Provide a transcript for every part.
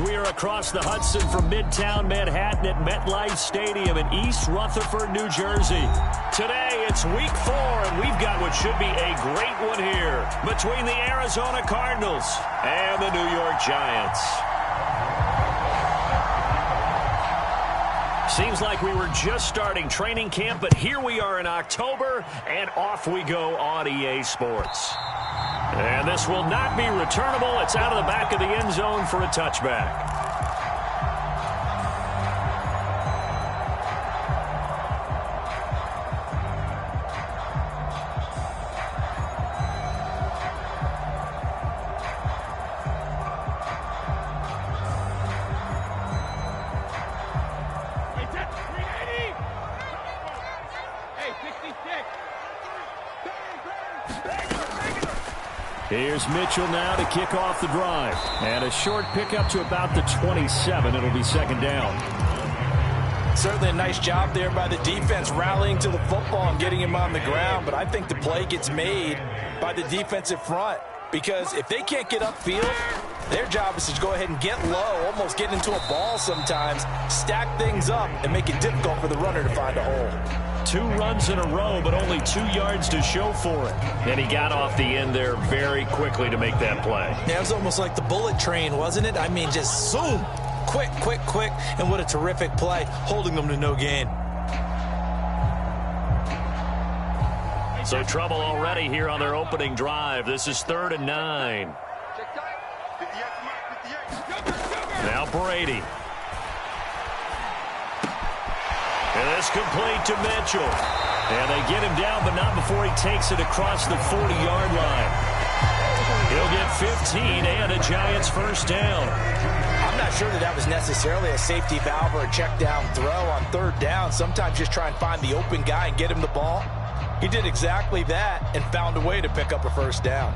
We are across the Hudson from Midtown Manhattan at MetLife Stadium in East Rutherford, New Jersey. Today, it's week 4, and we've got what should be a great one here between the Arizona Cardinals and the New York Giants. Seems like we were just starting training camp, but here we are in October, and off we go on EA Sports. And this will not be returnable. It's out of the back of the end zone for a touchback. Here's Mitchell now to kick off the drive. And a short pickup to about the 27. It'll be second down. Certainly a nice job there by the defense rallying to the football and getting him on the ground. But I think the play gets made by the defensive front. Because if they can't get upfield, their job is to go ahead and get low, almost get into a ball sometimes, stack things up, and make it difficult for the runner to find a hole. 2 runs in a row, but only 2 yards to show for it. And he got off the end there very quickly to make that play. Yeah, it was almost like the bullet train, wasn't it? I mean, just zoom. Quick, quick, quick. And what a terrific play, holding them to no gain. So trouble already here on their opening drive. This is 3rd and 9. Now Brady. And this complete to Mitchell. And they get him down, but not before he takes it across the 40-yard line. He'll get 15 and a Giants first down. I'm not sure that was necessarily a safety valve or a check down throw on 3rd down. Sometimes just try and find the open guy and get him the ball. He did exactly that and found a way to pick up a first down.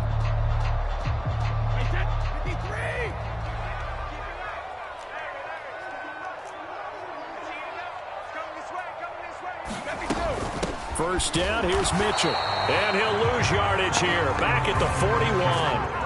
First down, here's Mitchell. And he'll lose yardage here, back at the 41.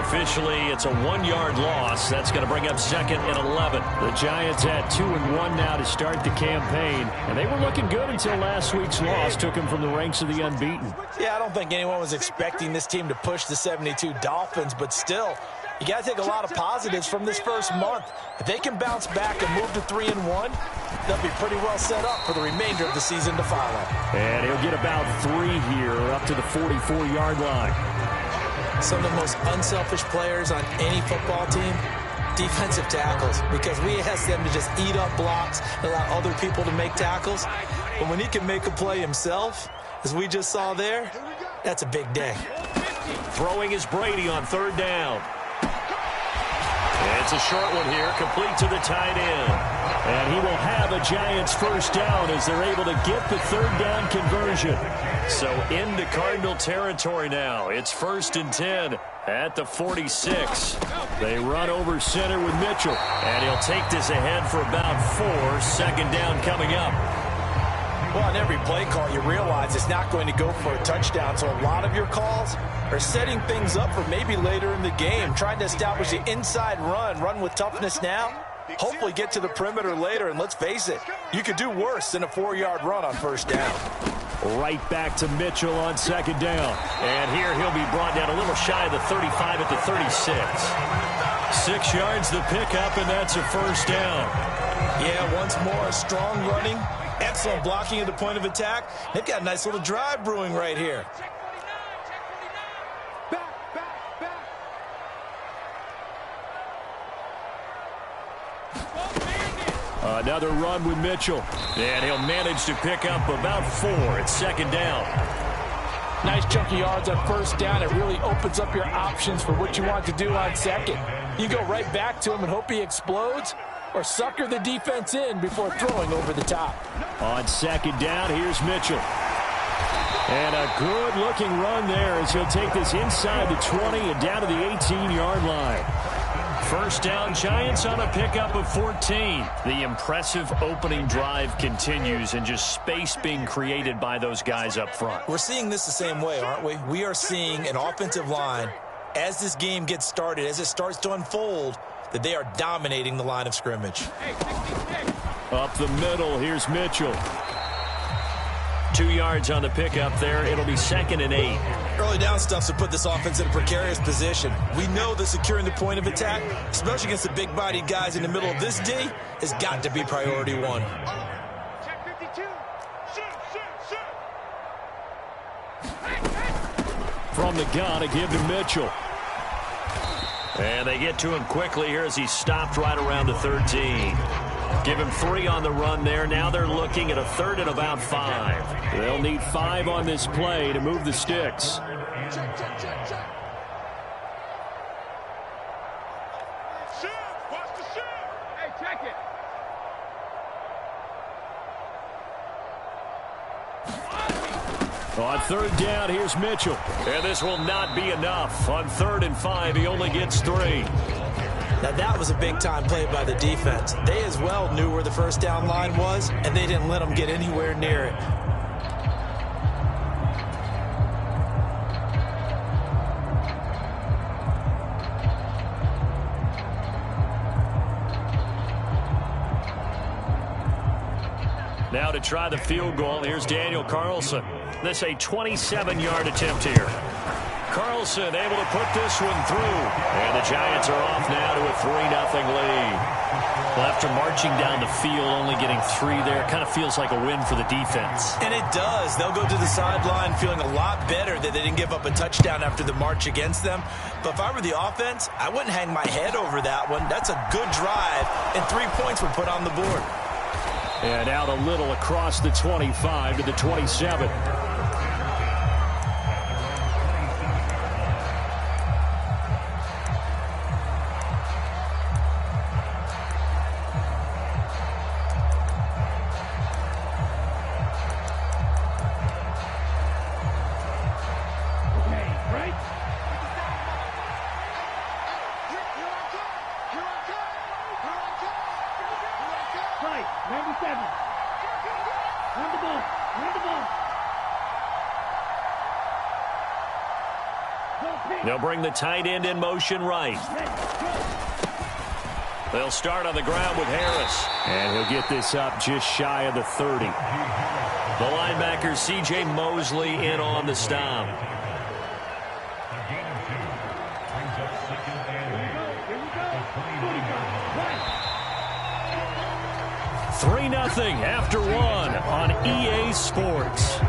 Officially, it's a 1-yard loss. That's going to bring up 2nd and 11. The Giants had 2-1 now to start the campaign. And they were looking good until last week's loss took them from the ranks of the unbeaten. Yeah, I don't think anyone was expecting this team to push the 72 Dolphins, but still, you got to take a lot of positives from this first month. If they can bounce back and move to 3-1, they'll be pretty well set up for the remainder of the season to follow. And he'll get about 3 here up to the 44-yard line. Some of the most unselfish players on any football team, defensive tackles, because we ask them to just eat up blocks and allow other people to make tackles. But when he can make a play himself, as we just saw there, that's a big day. Throwing is Brady on 3rd down. It's a short one here, complete to the tight end. And he will have a Giants first down as they're able to get the 3rd down conversion. So into Cardinal territory now. It's 1st and 10 at the 46. They run over center with Mitchell. And he'll take this ahead for about 4. 2nd down coming up. Well, on every play call, you realize it's not going to go for a touchdown. So a lot of your calls are setting things up for maybe later in the game, trying to establish the inside run with toughness now. Hopefully get to the perimeter later, and let's face it, you could do worse than a 4-yard run on 1st down. Right back to Mitchell on 2nd down. And here he'll be brought down a little shy of the 35 at the 36. 6 yards the pickup, and that's a first down. Yeah, once more, strong running, excellent blocking at the point of attack. They've got a nice little drive brewing right here. Another run with Mitchell. And he'll manage to pick up about 4. It's 2nd down. Nice chunky yards on 1st down. It really opens up your options for what you want to do on 2nd. You go right back to him and hope he explodes, or sucker the defense in before throwing over the top. On 2nd down, here's Mitchell. And a good-looking run there as he'll take this inside the 20 and down to the 18-yard line. First down, Giants on a pickup of 14. The impressive opening drive continues, and just space being created by those guys up front. We're seeing this the same way, aren't we? We are seeing an offensive line, as this game gets started, as it starts to unfold, that they are dominating the line of scrimmage. Up the middle, here's Mitchell. 2 yards on the pickup there. It'll be 2nd and 8. Early down stuff to put this offense in a precarious position. We know that securing the point of attack, especially against the big-bodied guys in the middle of this D, has got to be priority one. From the gun, a give to Mitchell. And they get to him quickly here as he stopped right around the 13. Give him 3 on the run there. Now they're looking at a 3rd and about 5. They'll need 5 on this play to move the sticks. Check. Watch the shoot. Hey, check it. On 3rd down, here's Mitchell. And this will not be enough. On 3rd and 5, he only gets 3. Now, that was a big-time play by the defense. They as well knew where the first down line was, and they didn't let them get anywhere near it. Now to try the field goal, here's Daniel Carlson. This a 27-yard attempt here. Carlson able to put this one through. And the Giants are off now to a 3-0 lead. Well, after marching down the field, only getting 3 there, kind of feels like a win for the defense. And it does. They'll go to the sideline feeling a lot better that they didn't give up a touchdown after the march against them. But if I were the offense, I wouldn't hang my head over that one. That's a good drive, and 3 points were put on the board. And out a little across the 25 to the 27. They'll bring the tight end in motion right. They'll start on the ground with Harris. And he'll get this up just shy of the 30. The linebacker, C.J. Mosley, in on the stop. Three 0 after 1 on EA Sports.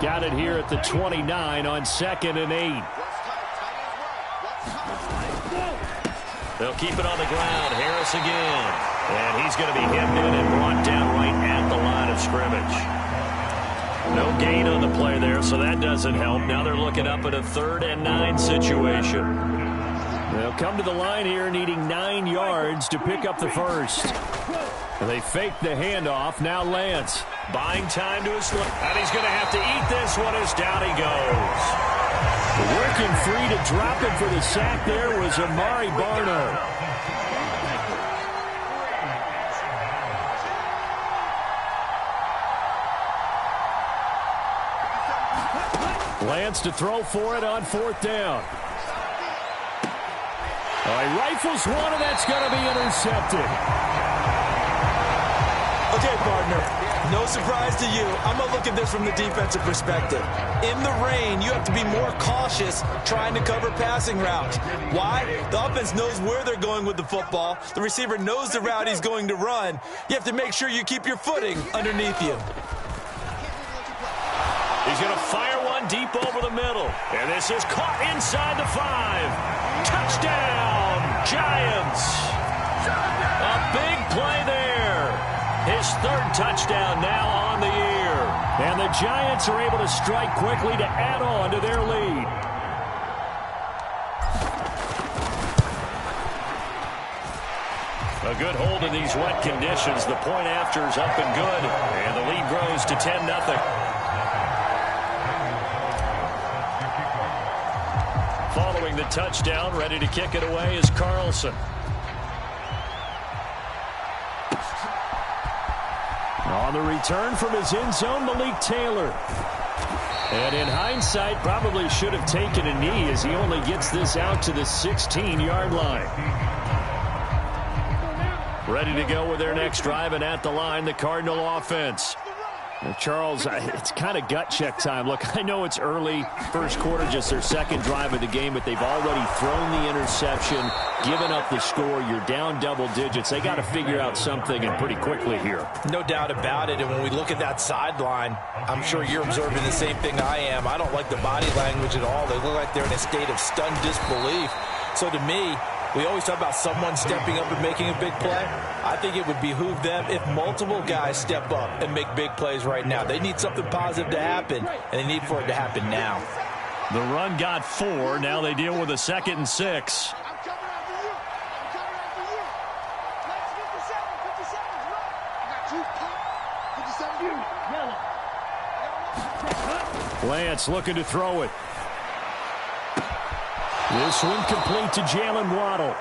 Got it here at the 29 on 2nd and 8. They'll keep it on the ground. Harris again. And he's going to be hemmed in and brought down right at the line of scrimmage. No gain on the play there, so that doesn't help. Now they're looking up at a 3rd and 9 situation. They'll come to the line here needing 9 yards to pick up the first. And they fake the handoff. Now Lance buying time to his left. And he's going to have to eat this one as down he goes. Working free to drop it for the sack there was Amari Barno. Lance to throw for it on 4th down. He rifles one, and that's going to be intercepted. Okay, partner, no surprise to you. I'm going to look at this from the defensive perspective. In the rain, you have to be more cautious trying to cover passing routes. Why? The offense knows where they're going with the football. The receiver knows the route he's going to run. You have to make sure you keep your footing underneath you. He's going to fire one deep over the middle. And this is caught inside the 5. Touchdown, Giants. A big play there. His 3rd touchdown now on the year. And the Giants are able to strike quickly to add on to their lead. A good hold in these wet conditions. The point after is up and good. And the lead grows to 10-0. Following the touchdown, ready to kick it away is Carlson. On the return from his end zone, Malik Taylor. And in hindsight, probably should have taken a knee as he only gets this out to the 16-yard line. Ready to go with their next drive, and at the line, the Cardinal offense. Now, Charles, it's kind of gut check time. Look, I know it's early, first quarter, just their second drive of the game, but they've already thrown the interception, given up the score. You're down double digits. They got to figure out something, and pretty quickly here. No doubt about it, and when we look at that sideline, I'm sure you're observing the same thing I am. I don't like the body language at all. They look like they're in a state of stunned disbelief. So to me, we always talk about someone stepping up and making a big play. I think it would behoove them if multiple guys step up and make big plays right now. They need something positive to happen, and they need for it to happen now. The run got 4. Now they deal with a 2nd and 6. I'm coming after you. I'm coming after you. Let's 57. 57's right. I got 2 pop. 57 you. Yellow. Lance looking to throw it. This one complete to Jalen Waddle.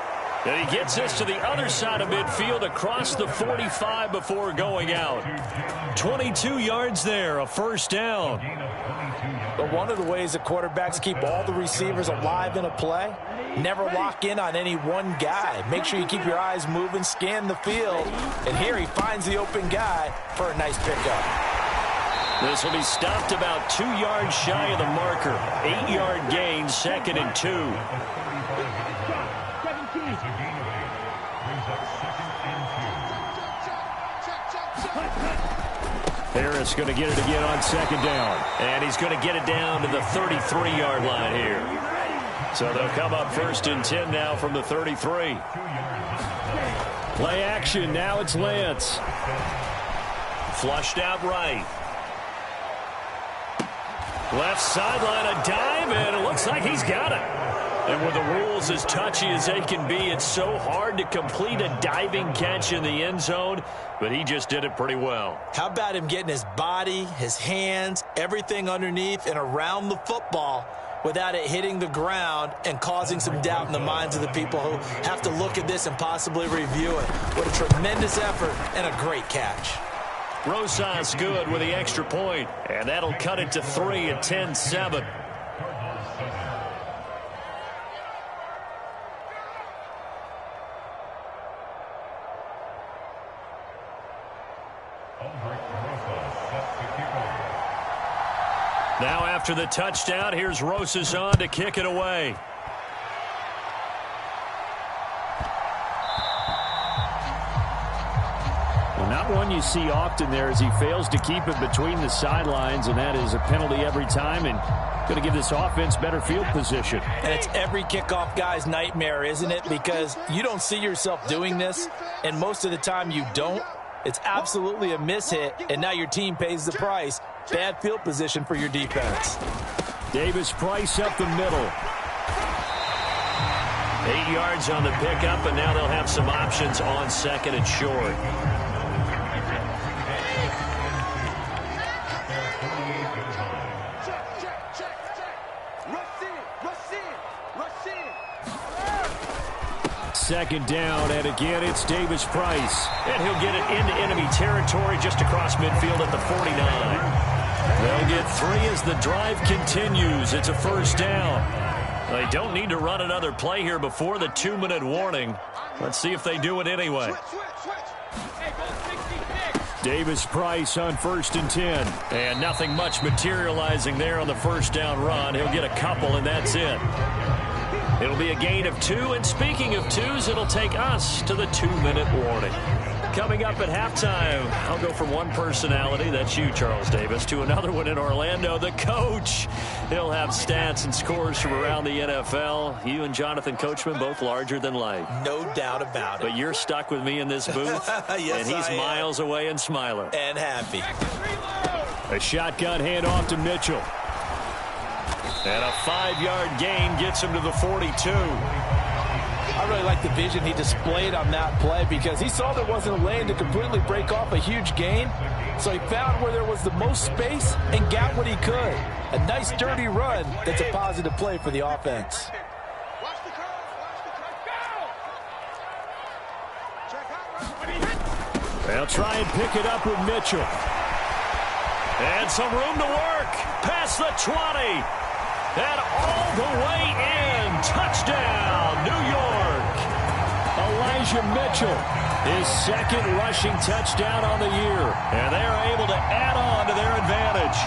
And he gets this to the other side of midfield across the 45 before going out. 22 yards there, a first down. But one of the ways that quarterbacks keep all the receivers alive in a play, never lock in on any one guy. Make sure you keep your eyes moving, scan the field. And here he finds the open guy for a nice pickup. This will be stopped about 2 yards shy of the marker. 8-yard gain, 2nd and 2. Harris going to get it again on 2nd down. And he's going to get it down to the 33-yard line here. So they'll come up 1st and 10 now from the 33. Play action. Now it's Lance. Flushed out right. Left sideline, a dive, and it looks like he's got it. And with the rules as touchy as they can be, it's so hard to complete a diving catch in the end zone, but he just did it pretty well. How about him getting his body, his hands, everything underneath and around the football without it hitting the ground and causing some doubt in the minds of the people who have to look at this and possibly review it. What a tremendous effort and a great catch. Rosas good with the extra point, and that'll cut it to 3 at 10-7. Now after the touchdown, here's Rosas on to kick it away. Not one you see often there as he fails to keep it between the sidelines, and that is a penalty every time and going to give this offense better field position. And it's every kickoff guy's nightmare, isn't it? Because you don't see yourself doing this, and most of the time you don't. It's absolutely a mishit, and now your team pays the price. Bad field position for your defense. Davis-Price up the middle. 8 yards on the pickup, and now they'll have some options on 2nd and short. Second down, and again it's Davis-Price. And he'll get it into enemy territory just across midfield at the 49. They'll get 3 as the drive continues. It's a first down. They don't need to run another play here before the 2-minute warning. Let's see if they do it anyway. Davis-Price on 1st and 10. And nothing much materializing there on the first down run. He'll get a couple, and that's it. It'll be a gain of 2, and speaking of 2s, it'll take us to the 2-minute warning. Coming up at halftime, I'll go from one personality, that's you, Charles Davis, to another one in Orlando, the coach. He'll have stats and scores from around the NFL. You and Jonathan Coachman, both larger than life. No doubt about it. But you're stuck with me in this booth, yes, and he's miles away and smiling. And happy. A shotgun handoff to Mitchell. And a 5-yard gain gets him to the 42. I really like the vision he displayed on that play because he saw there wasn't a lane to completely break off a huge gain. So he found where there was the most space and got what he could. A nice dirty run that's a positive play for the offense. Watch the curve. Watch the curve. Go! Check out. They'll try and pick it up with Mitchell. And some room to work. Past the 20. And all the way in. Touchdown, New York. Elijah Mitchell, his second rushing touchdown on the year. And they are able to add on to their advantage.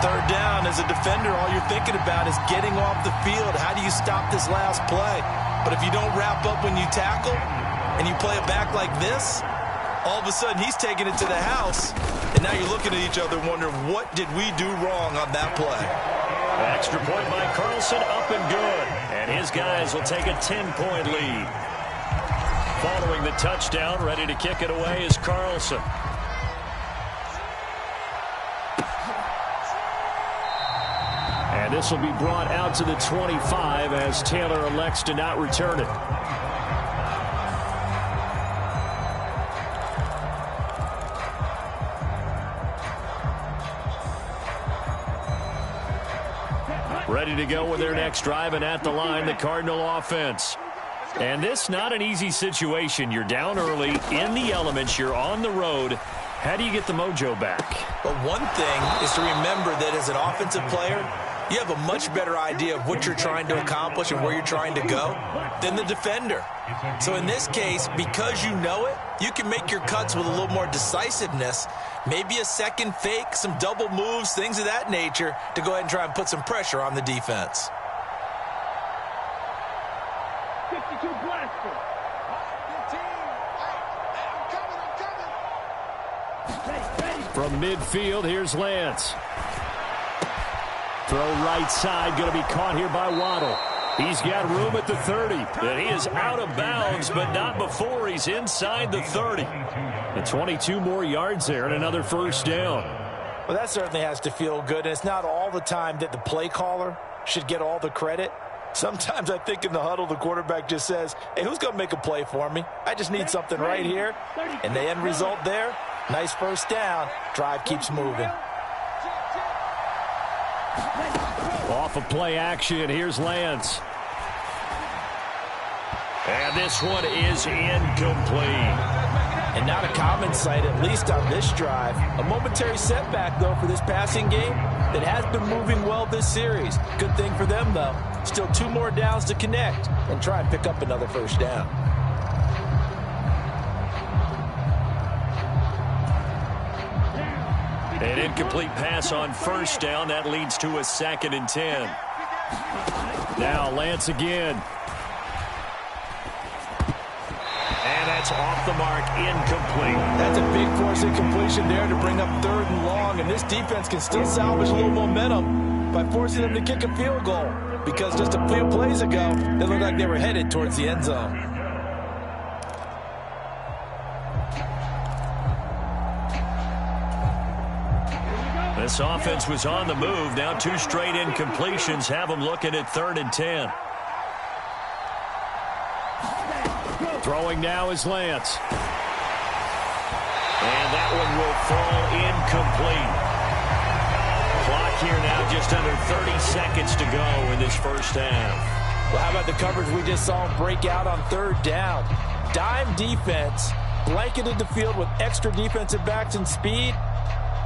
Third down, as a defender, all you're thinking about is getting off the field. How do you stop this last play? But if you don't wrap up when you tackle and you play it back like this, all of a sudden he's taking it to the house. And now you're looking at each other wondering, what did we do wrong on that play? Extra point by Carlson, up and good. And his guys will take a 10-point lead. Following the touchdown, ready to kick it away is Carlson. And this will be brought out to the 25 as Taylor elects to not return it. Ready to go with their next drive, and at the line, the Cardinal offense. And this not an easy situation. You're down early, in the elements, you're on the road. How do you get the mojo back? But one thing is to remember that as an offensive player, you have a much better idea of what you're trying to accomplish and where you're trying to go than the defender. So in this case, because you know it, you can make your cuts with a little more decisiveness, maybe a second fake, some double moves, things of that nature, to go ahead and try and put some pressure on the defense. 52 blaster. 15. I'm coming. From midfield, here's Lance. Throw right side, going to be caught here by Waddle. He's got room at the 30. And he is out of bounds, but not before he's inside the 30. And 22 more yards there and another first down. Well, that certainly has to feel good. And it's not all the time that the play caller should get all the credit. Sometimes I think in the huddle, the quarterback just says, hey, who's going to make a play for me? I just need something right here. And the end result there, nice first down. Drive keeps moving. Off of play action, here's Lance. And this one is incomplete. And not a common sight, at least on this drive. A momentary setback, though, for this passing game that has been moving well this series. Good thing for them, though. Still 2 more downs to connect and try and pick up another first down. An incomplete pass on first down. That leads to a 2nd and 10. Now Lance again. And that's off the mark, incomplete. That's a big force incompletion there to bring up 3rd and long. And this defense can still salvage a little momentum by forcing them to kick a field goal. Because just a few plays ago, they looked like they were headed towards the end zone. This offense was on the move. Now 2 straight incompletions have them looking at 3rd and 10. Throwing now is Lance. And that one will fall incomplete. Clock here now just under 30 seconds to go in this first half. Well, how about the coverage we just saw him break out on 3rd down? Dime defense, blanketed the field with extra defensive backs and speed.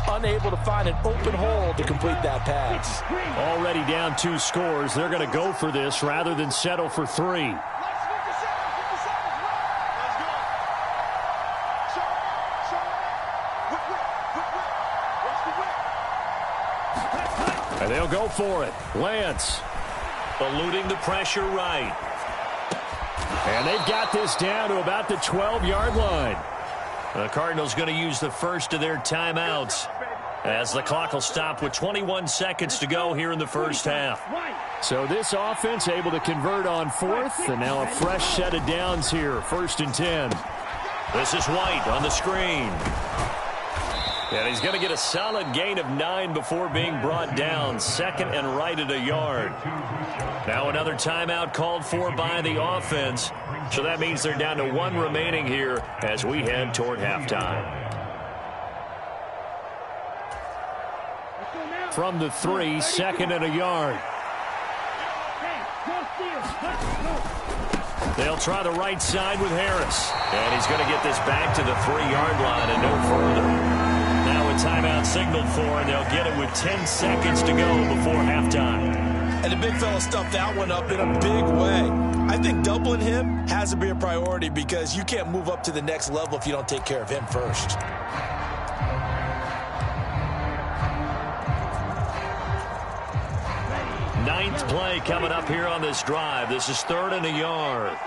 Unable to find an open hole to complete that pass. Already down 2 scores. They're going to go for this rather than settle for 3. Let's 57. 57. Let's go. Show. Whip. And they'll go for it. Lance eluding the pressure right. And they've got this down to about the 12-yard line. The Cardinals going to use the first of their timeouts as the clock will stop with 21 seconds to go here in the first half. So this offense able to convert on 4th, and now a fresh set of downs here, 1st and 10. This is White on the screen. And he's going to get a solid gain of 9 before being brought down. 2nd and right at a yard. Now another timeout called for by the offense. So that means they're down to 1 remaining here as we head toward halftime. From the 3, 2nd and a yard. They'll try the right side with Harris. And he's going to get this back to the 3-yard line and no further. Now a timeout signaled for, and they'll get it with 10 seconds to go before halftime. And the big fella stuffed that one up in a big way. I think doubling him has to be a priority because you can't move up to the next level if you don't take care of him first. Ninth play coming up here on this drive. This is 3rd and a yard.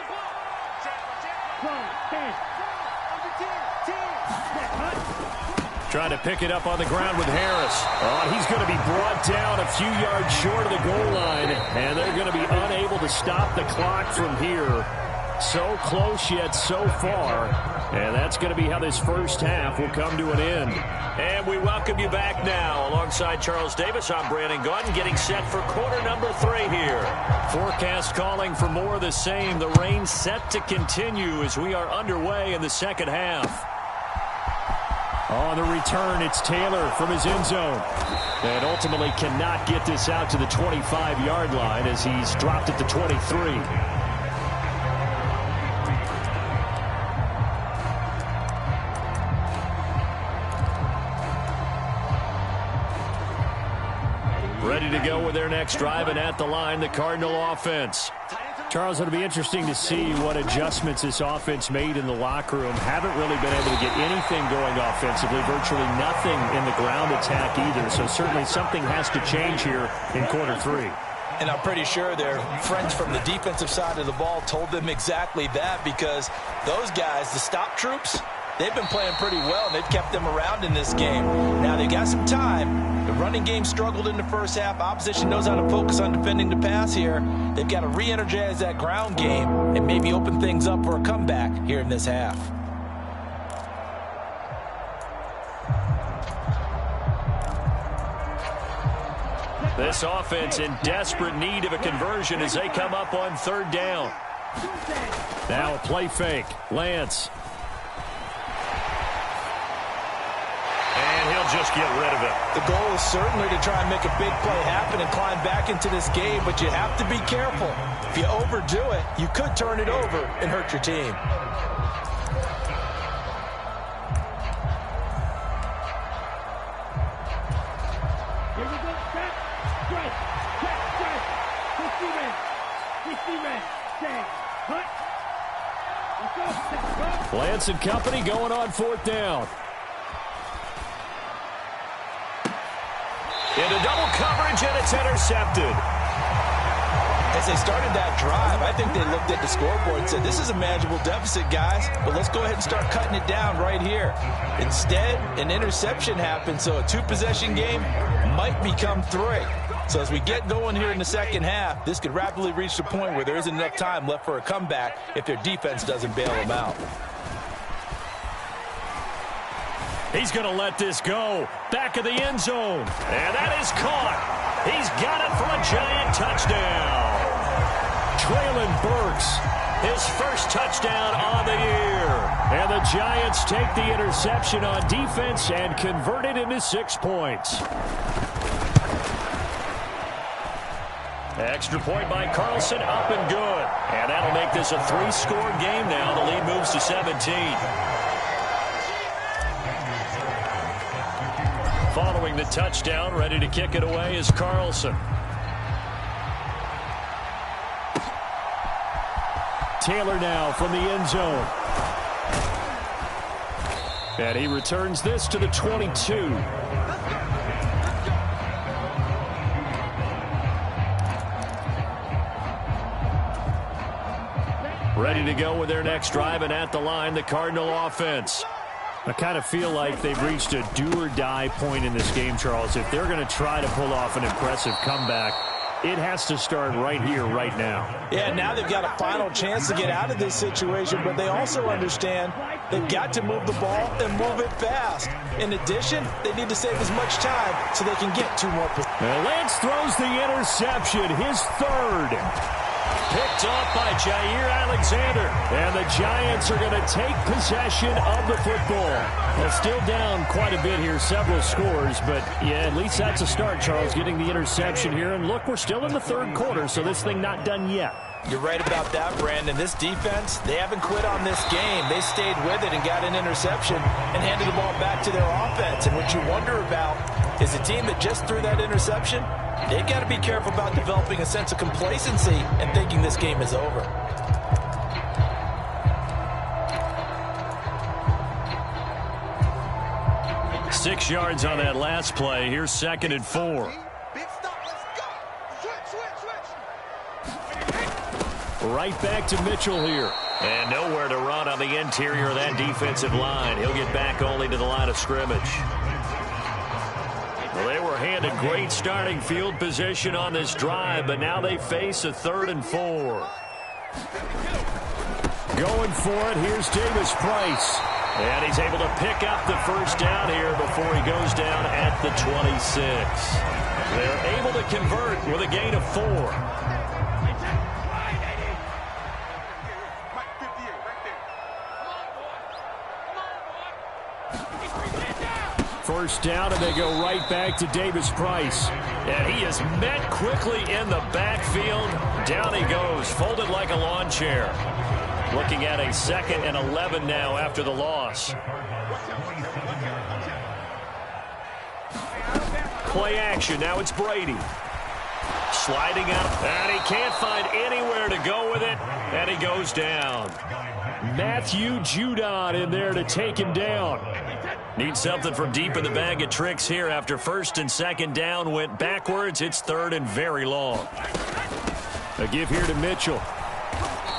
Trying to pick it up on the ground with Harris. Oh, he's going to be brought down a few yards short of the goal line, and they're going to be unable to stop the clock from here. So close yet so far, and that's going to be how this first half will come to an end. And we welcome you back now. Alongside Charles Davis, I'm Brandon Gaudin, getting set for quarter number 3 here. Forecast calling for more of the same. The rain set to continue as we are underway in the second half. On the return, it's Taylor from his end zone. And ultimately cannot get this out to the 25-yard line as he's dropped at the 23. Ready to go with their next drive, and at the line, the Cardinal offense. Charles, it'll be interesting to see what adjustments this offense made in the locker room. Haven't really been able to get anything going offensively, virtually nothing in the ground attack either. So certainly something has to change here in quarter 3. And I'm pretty sure their friends from the defensive side of the ball told them exactly that, because those guys, the stop troops, they've been playing pretty well, and they've kept them around in this game. Now they got some time. The running game struggled in the first half. Opposition knows how to focus on defending the pass here. They've got to re-energize that ground game and maybe open things up for a comeback here in this half. This offense in desperate need of a conversion as they come up on 3rd down. Now a play fake. Lance. And he'll just get rid of it. The goal is certainly to try and make a big play happen and climb back into this game, but you have to be careful. If you overdo it, you could turn it over and hurt your team. Lance and company going on 4th down. Into double coverage, and it's intercepted. As they started that drive, I think they looked at the scoreboard and said, this is a manageable deficit, guys, but let's go ahead and start cutting it down right here. Instead, an interception happened, so a 2-possession game might become 3. So as we get going here in the second half, this could rapidly reach the point where there isn't enough time left for a comeback if their defense doesn't bail them out. He's going to let this go. Back of the end zone. And that is caught. He's got it for a giant touchdown. Traylon Burks, his first touchdown on the year. And the Giants take the interception on defense and convert it into 6 points. Extra point by Carlson, up and good. And that'll make this a 3-score game now. The lead moves to 17. Following the touchdown, ready to kick it away is Carlson. Taylor now from the end zone. And he returns this to the 22. Ready to go with their next drive, and at the line, the Cardinal offense. I kind of feel like they've reached a do-or-die point in this game, Charles. If they're going to try to pull off an impressive comeback, it has to start right here, right now. Yeah, now they've got a final chance to get out of this situation, but they also understand they've got to move the ball and move it fast. In addition, they need to save as much time so they can get 2 more possessions. Lance throws the interception, his 3rd. Picked off by Jair Alexander. And the Giants are going to take possession of the football. Well, still down quite a bit here, several scores. But, yeah, at least that's a start, Charles, getting the interception here. And, look, we're still in the 3rd quarter, so this thing not done yet. You're right about that, Brandon. This defense, they haven't quit on this game. They stayed with it and got an interception and handed the ball back to their offense. And what you wonder about is a team that just threw that interception, they've got to be careful about developing a sense of complacency and thinking this game is over. Six yards on that last play. Here's 2nd and 4. Big stop. Let's go. Switch. Right back to Mitchell here. And nowhere to run on the interior of that defensive line. He'll get back only to the line of scrimmage. Well, they were handed great starting field position on this drive, but now they face a 3rd and 4. Going for it, here's Davis Price. And he's able to pick up the first down here before he goes down at the 26. They're able to convert with a gain of 4. First down, and they go right back to Davis Price. And he is met quickly in the backfield. Down he goes, folded like a lawn chair. Looking at a 2nd and 11 now after the loss. Play action. Now it's Brady. Sliding out. And he can't find anywhere to go with it. And he goes down. Matthew Judon in there to take him down. Needs something from deep in the bag of tricks here after 1st and 2nd down. Went backwards. It's 3rd and very long. A give here to Mitchell.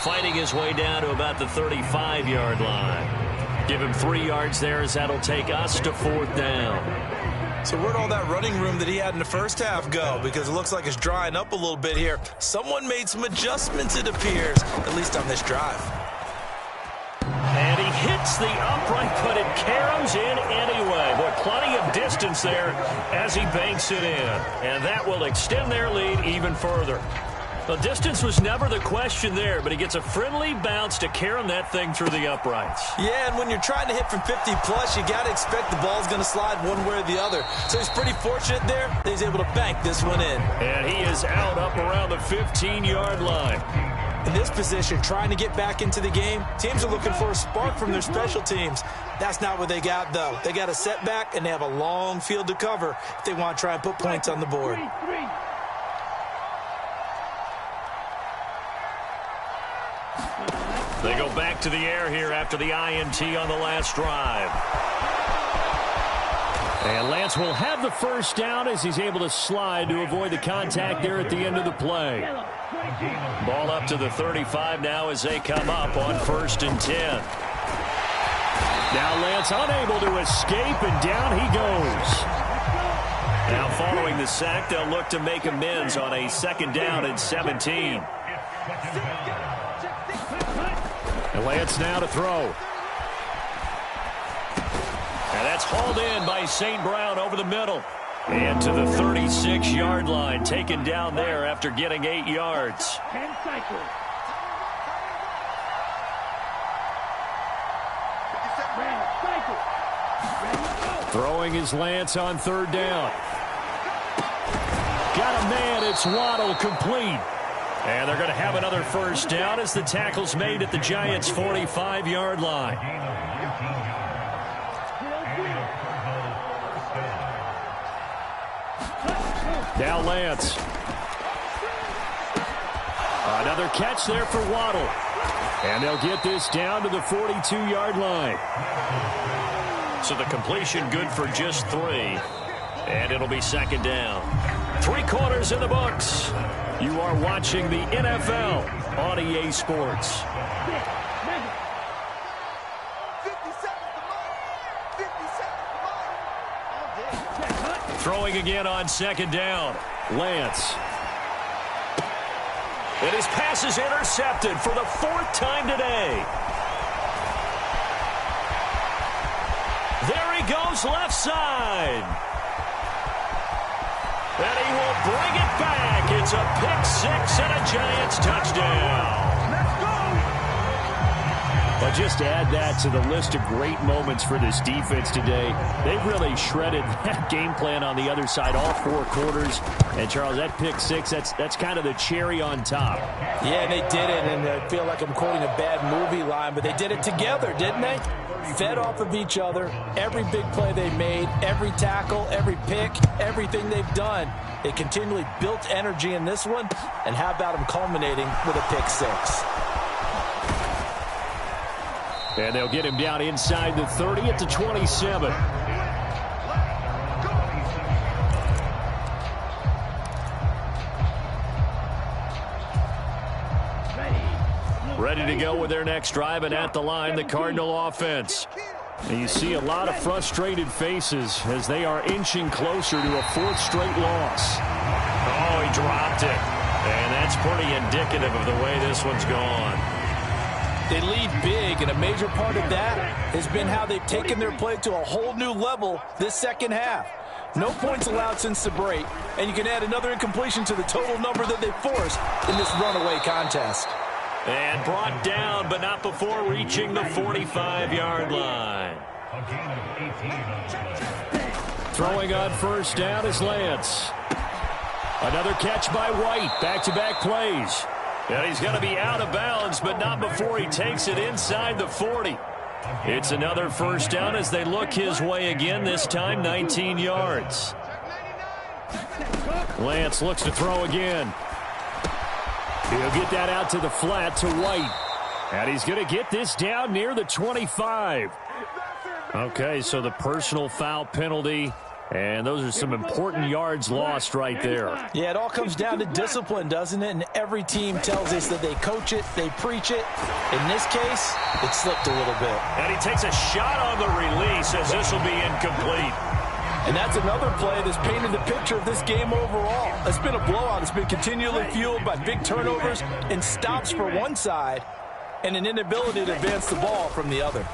Fighting his way down to about the 35-yard line. Give him 3 yards there as that'll take us to 4th down. So where'd all that running room that he had in the first half go? Because it looks like it's drying up a little bit here. Someone made some adjustments, it appears, at least on this drive. And he hits the upright, but it carries in anyway. But plenty of distance there as he banks it in. And that will extend their lead even further. The distance was never the question there, but he gets a friendly bounce to carry that thing through the uprights. Yeah, and when you're trying to hit from 50-plus, you got to expect the ball's going to slide one way or the other. So he's pretty fortunate there that he's able to bank this one in. And he is out up around the 15-yard line. In this position, trying to get back into the game, teams are looking for a spark from their special teams. That's not what they got, though. They got a setback, and they have a long field to cover if they want to try and put points on the board. They go back to the air here after the INT on the last drive. And Lance will have the first down as he's able to slide to avoid the contact there at the end of the play. Ball up to the 35 now as they come up on 1st and 10. Now Lance unable to escape, and down he goes. Now following the sack, they'll look to make amends on a 2nd down and 17. And Lance now to throw. And that's hauled in by St. Brown over the middle. And to the 36-yard line, taken down there after getting 8 yards. Throwing is Lance on 3rd down. Got a man, it's Waddle, complete. And they're going to have another first down as the tackle's made at the Giants' 45-yard line. Now Lance. Another catch there for Waddle. And they'll get this down to the 42-yard line. So the completion good for just 3. And it'll be 2nd down. 3 quarters in the books. You are watching the NFL on EA Sports. 50 seconds to mark. 50 seconds to mark. All day. Throwing again on 2nd down. Lance. And his pass is intercepted for the 4th time today. There he goes left side. And he will bring it back. It's a pick 6 and a Giants touchdown. Let's go. Well, just add that to the list of great moments for this defense today. They've really shredded that game plan on the other side all 4 quarters. And, Charles, that pick 6, that's kind of the cherry on top. Yeah, they did it, and I feel like I'm quoting a bad movie line, but they did it together, didn't they? Fed off of each other, every big play they made, every tackle, every pick, everything they've done. They continually built energy in this one, and how about them culminating with a pick 6? And they'll get him down inside the 30 at the 27. Ready to go with their next drive, and at the line, the Cardinal offense. And you see a lot of frustrated faces as they are inching closer to a 4th straight loss. Oh, he dropped it. And that's pretty indicative of the way this one's gone. They lead big, and a major part of that has been how they've taken their play to a whole new level this second half. No points allowed since the break, and you can add another incompletion to the total number that they forced in this runaway contest. And brought down, but not before reaching the 45-yard line. Throwing on first down is Lance. Another catch by White. Back-to-back plays. And he's going to be out of bounds, but not before he takes it inside the 40. It's another first down as they look his way again, this time 19 yards. Lance looks to throw again. He'll get that out to the flat to White. And he's going to get this down near the 25. Okay, so the personal foul penalty. And those are some important yards lost right there. Yeah, it all comes down to discipline, doesn't it? And every team tells us that they coach it, they preach it. In this case, it slipped a little bit. And he takes a shot on the release as this will be incomplete. And that's another play that's painted the picture of this game overall. It's been a blowout. It's been continually fueled by big turnovers and stops for one side and an inability to advance the ball from the other.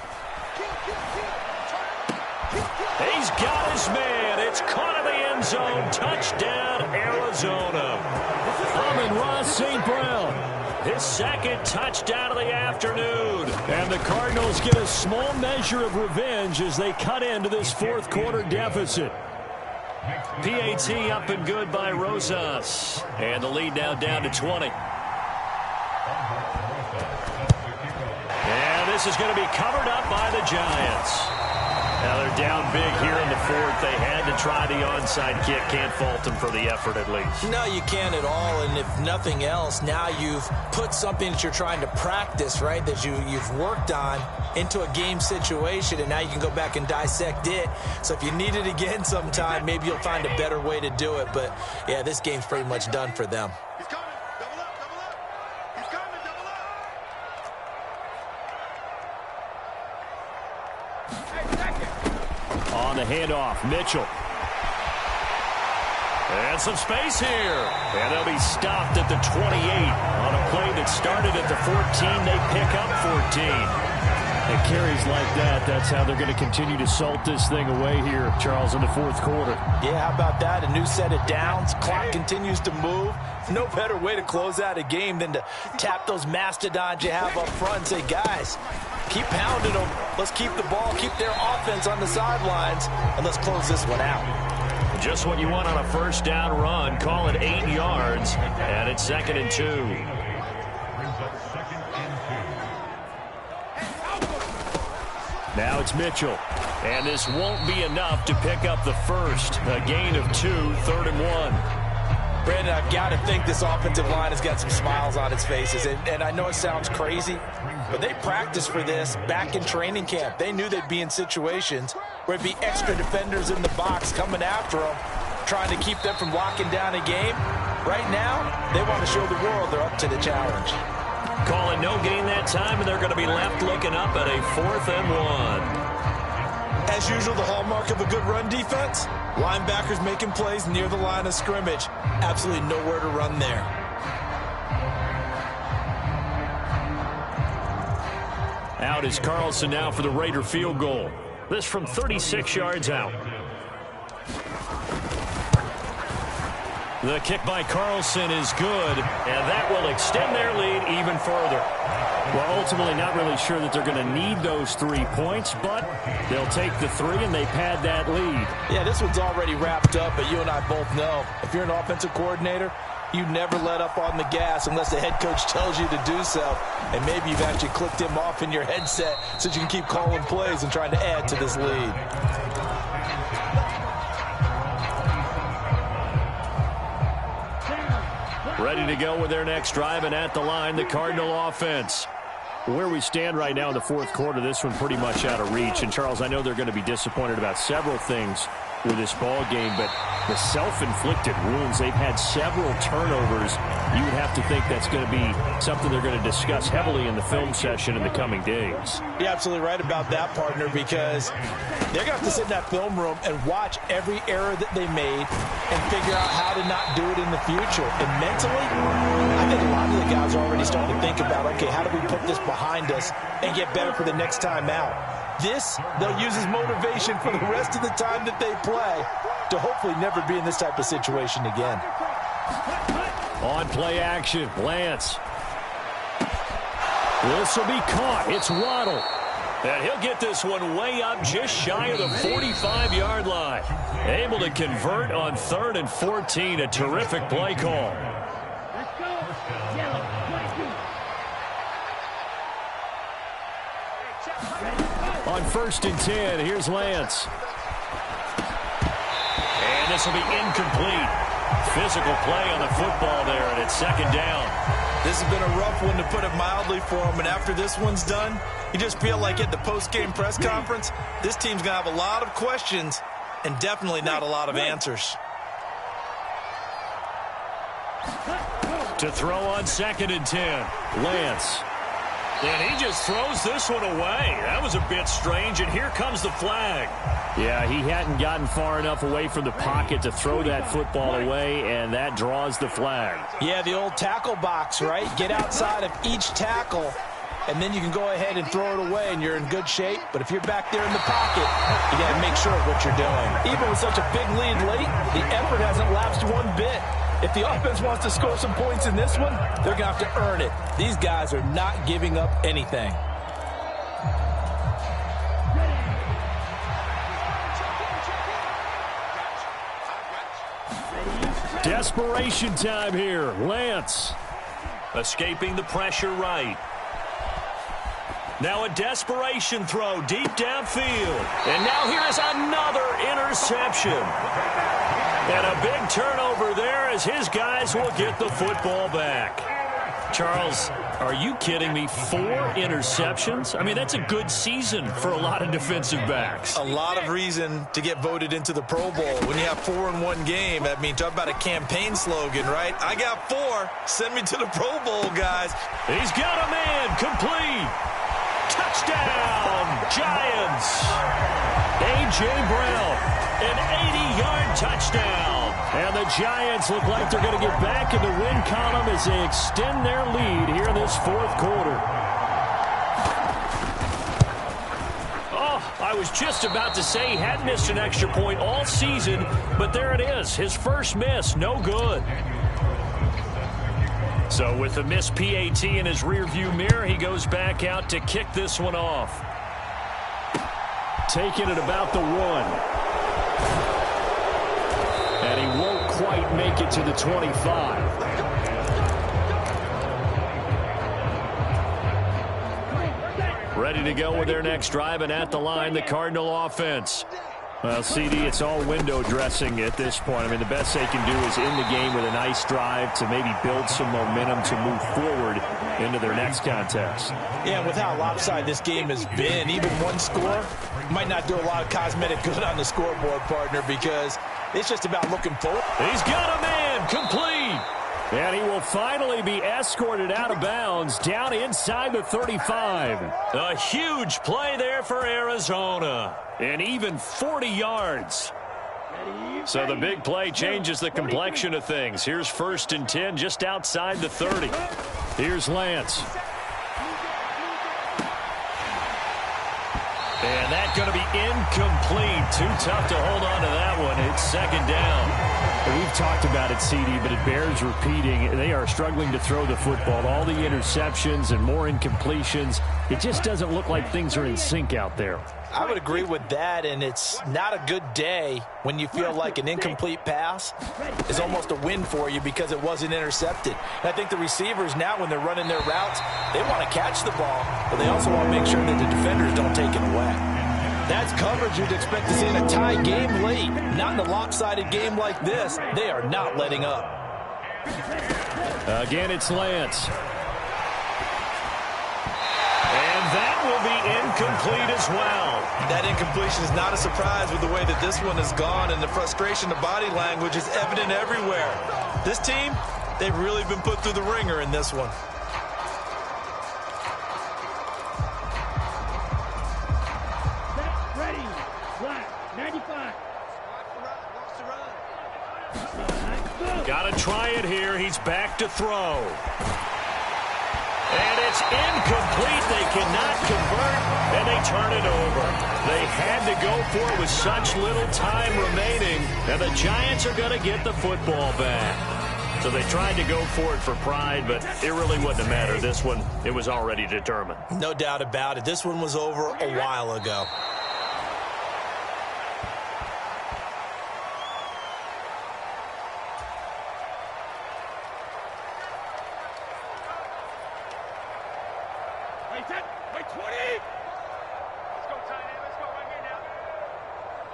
He's got his man. It's caught in the end zone. Touchdown, Arizona. Amon-Ra St. Brown. His second touchdown of the afternoon. And the Cardinals get a small measure of revenge as they cut into this 4th quarter deficit. PAT up and good by Rosas. And the lead now down to 20. And this is going to be covered up by the Giants. Now they're down big here in the 4th. They had to try the onside kick. Can't fault them for the effort at least. No, you can't at all. And if nothing else, now you've put something that you're trying to practice, right, that you've worked on into a game situation, and now you can go back and dissect it. So if you need it again sometime, maybe you'll find a better way to do it. But, yeah, this game's pretty much done for them. He's coming. Double up, double up. He's coming, double up. Hey, second. On the handoff, Mitchell. And some space here. And they'll be stopped at the 28. On a play that started at the 14, they pick up 14. It carries like that. That's how they're going to continue to salt this thing away here, Charles, in the 4th quarter. Yeah, how about that? A new set of downs. Clock continues to move. No better way to close out a game than to tap those mastodons you have up front and say, guys, keep pounding them. Let's keep the ball, keep their offense on the sidelines, and let's close this one out. Just what you want on a first down run. Call it 8 yards, and it's 2nd and 2. Now it's Mitchell. And this won't be enough to pick up the first. A gain of 2, 3rd and 1. Brandon, I've got to think this offensive line has got some smiles on its faces. And I know it sounds crazy, but they practiced for this back in training camp. They knew they'd be in situations where it'd be extra defenders in the box coming after them, trying to keep them from locking down a game. Right now, they want to show the world they're up to the challenge. Calling no gain that time, and they're going to be left looking up at a 4th and 1. As usual, the hallmark of a good run defense, linebackers making plays near the line of scrimmage. Absolutely nowhere to run there. Out is Carlson now for the Raider field goal. This from 36 yards out. The kick by Carlson is good, and that will extend their lead even further. Well, ultimately not really sure that they're going to need those 3 points, but they'll take the 3 and they pad that lead. Yeah, this one's already wrapped up, but you and I both know if you're an offensive coordinator, you never let up on the gas unless the head coach tells you to do so. And maybe you've actually clicked him off in your headset so you can keep calling plays and trying to add to this lead. Ready to go with their next drive, and at the line, the Cardinal offense. Where we stand right now in the fourth quarter, this one pretty much out of reach. And, Charles, I know they're going to be disappointed about several things with this ball game, but the self-inflicted wounds, they've had several turnovers. You would have to think that's going to be something they're going to discuss heavily in the film session in the coming days. You're absolutely right about that, partner, because they're going to have to sit in that film room and watch every error that they made and figure out how to not do it in the future. And mentally, I think a lot of the guys are already starting to think about, okay, how do we put this behind us and get better for the next time out? This, they'll use as motivation for the rest of the time that they play to hopefully never be in this type of situation again. On play action, Lance. This will be caught. It's Waddle. And he'll get this one way up just shy of the 45-yard line. Able to convert on 3rd and 14. A terrific play call. Let's go. Yellow, 22. On 1st and 10, here's Lance. And this will be incomplete. Physical play on the football there, and it's 2nd down. This has been a rough one, to put it mildly, for him. And after this one's done, you just feel like at the post-game press conference, this team's going to have a lot of questions and definitely not a lot of answers. To throw on 2nd and 10, Lance. And he just throws this one away. That was a bit strange, and here comes the flag. Yeah, he hadn't gotten far enough away from the pocket to throw that football away, and that draws the flag. Yeah, the old tackle box, right? Get outside of each tackle, and then you can go ahead and throw it away, and you're in good shape. But if you're back there in the pocket, you got to make sure of what you're doing. Even with such a big lead late, the effort hasn't lapsed one bit. If the offense wants to score some points in this one, they're going to have to earn it. These guys are not giving up anything. Desperation time here. Lance. Escaping the pressure right. Now a desperation throw deep downfield. And now here is another interception. And a big turnover there as his guys will get the football back. Charles, are you kidding me? 4 interceptions? I mean, that's a good season for a lot of defensive backs. A lot of reason to get voted into the Pro Bowl. When you have 4 in one game, I mean, talk about a campaign slogan, right? I got 4. Send me to the Pro Bowl, guys. He's got a man. Complete. Touchdown, Giants. A.J. Brown, an 80-yard touchdown. And the Giants look like they're going to get back in the win column as they extend their lead here in this fourth quarter. Oh, I was just about to say he hadn't missed an extra point all season, but there it is. His first miss, no good. So with the missed PAT in his rearview mirror, he goes back out to kick this one off. Taking it about the 1. And he won't quite make it to the 25. Ready to go with their next drive, and at the line, the Cardinal offense. Well, CD, it's all window dressing at this point. I mean, the best they can do is end the game with a nice drive to maybe build some momentum to move forward into their next contest. Yeah, with how lopsided this game has been, even one score might not do a lot of cosmetic good on the scoreboard, partner, because it's just about looking forward. He's got a man, complete. And he will finally be escorted out of bounds down inside the 35. A huge play there for Arizona. And even 40 yards. So the big play changes the complexion of things. Here's 1st and 10 just outside the 30. Here's Lance. And that going to be incomplete. Too tough to hold on to that one. It's second down. We've talked about it, CD, but it bears repeating. They are struggling to throw the football. All the interceptions and more incompletions. It just doesn't look like things are in sync out there. I would agree with that, and it's not a good day when you feel like an incomplete pass is almost a win for you because it wasn't intercepted. And I think the receivers now, when they're running their routes, they want to catch the ball, but they also want to make sure that the defenders don't take it away. That's coverage you'd expect to see in a tie game late. Not in a lopsided game like this. They are not letting up. Again, it's Lance. And that will be incomplete as well. That incompletion is not a surprise with the way that this one has gone, and the frustration, the body language is evident everywhere. This team, they've really been put through the ringer in this one. Ready. Flat. 95. Got to try it here. He's back to throw. And it's incomplete. They cannot convert, and they turn it over. They had to go for it with such little time remaining, and the Giants are going to get the football back. So they tried to go for it for pride, but it really wouldn't have mattered. This one, it was already determined. No doubt about it. This one was over a while ago. Wait, 20. Let's go, tight end. Let's go right here now.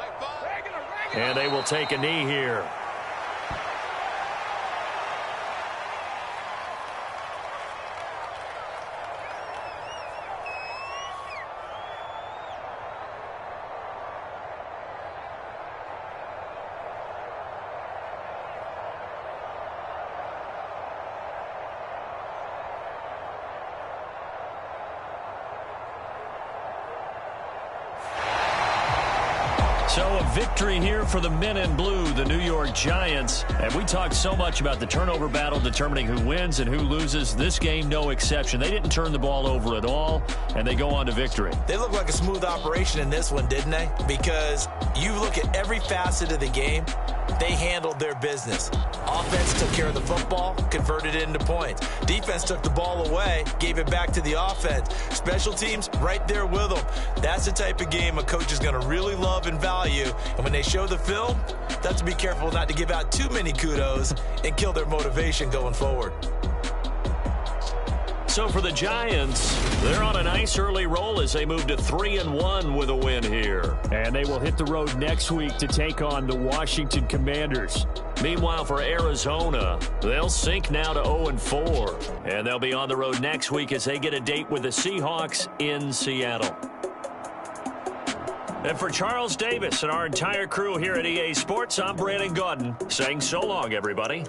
Wait, ball. Regular. And they will take a knee here. So a victory here for the men in blue, the New York Giants. And we talked so much about the turnover battle determining who wins and who loses. This game, no exception. They didn't turn the ball over at all, and they go on to victory. They look like a smooth operation in this one, didn't they? Because you look at every facet of the game, they handled their business. Offense took care of the football, converted it into points. Defense took the ball away, gave it back to the offense. Special teams, right there with them. That's the type of game a coach is going to really love and value. And when they show the film, that's to be careful not to give out too many kudos and kill their motivation going forward. So for the Giants, they're on a nice early roll as they move to 3-1 with a win here. And they will hit the road next week to take on the Washington Commanders. Meanwhile, for Arizona, they'll sink now to 0-4. And they'll be on the road next week as they get a date with the Seahawks in Seattle. And for Charles Davis and our entire crew here at EA Sports, I'm Brandon Gaudin saying so long, everybody.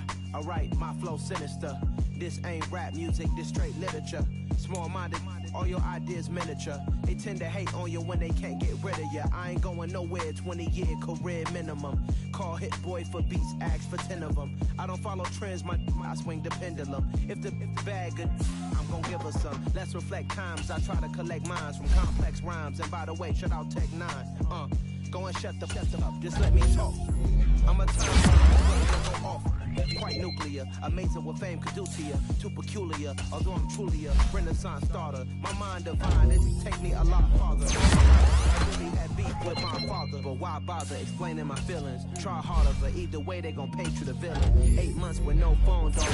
Yeah, alright, my flow sinister. This ain't rap music, this straight literature. Small-minded, all your ideas miniature. They tend to hate on you when they can't get rid of you. I ain't going nowhere, 20-year career minimum. Call Hit Boy for beats, ask for 10 of them. I don't follow trends, I swing the pendulum. If the bag good, I'm gon' give her some. Let's reflect times, I try to collect minds from complex rhymes. And by the way, shout out Tech 9. Go and shut the up, just let me talk. I'm a time off. Quite nuclear, amazing what fame could do to you. Too peculiar, although I'm truly a Renaissance starter. My mind divine, it take me a lot farther. I really had beef with my father, but why bother explaining my feelings? Try harder, but either way they gon' paint you the villain. 8 months with no phones, all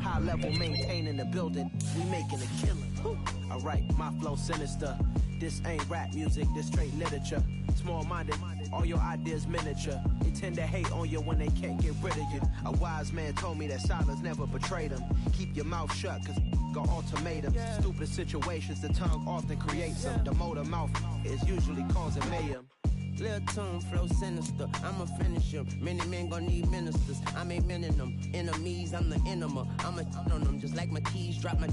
high level maintaining the building. We making a killing. Alright, my flow sinister. This ain't rap music, this straight literature. Small-minded, all your ideas miniature. They tend to hate on you when they can't get rid of you. A wise man told me that silence never betrayed him. Keep your mouth shut, cause got ultimatums. Stupid situations, the tongue often creates them. The motor mouth is usually causing mayhem. Lil' tune, flow sinister, I'ma finish him. Many men gon' need ministers, I ain't mending them. Enemies, I'm the enema, I'ma on them. Just like my keys, drop my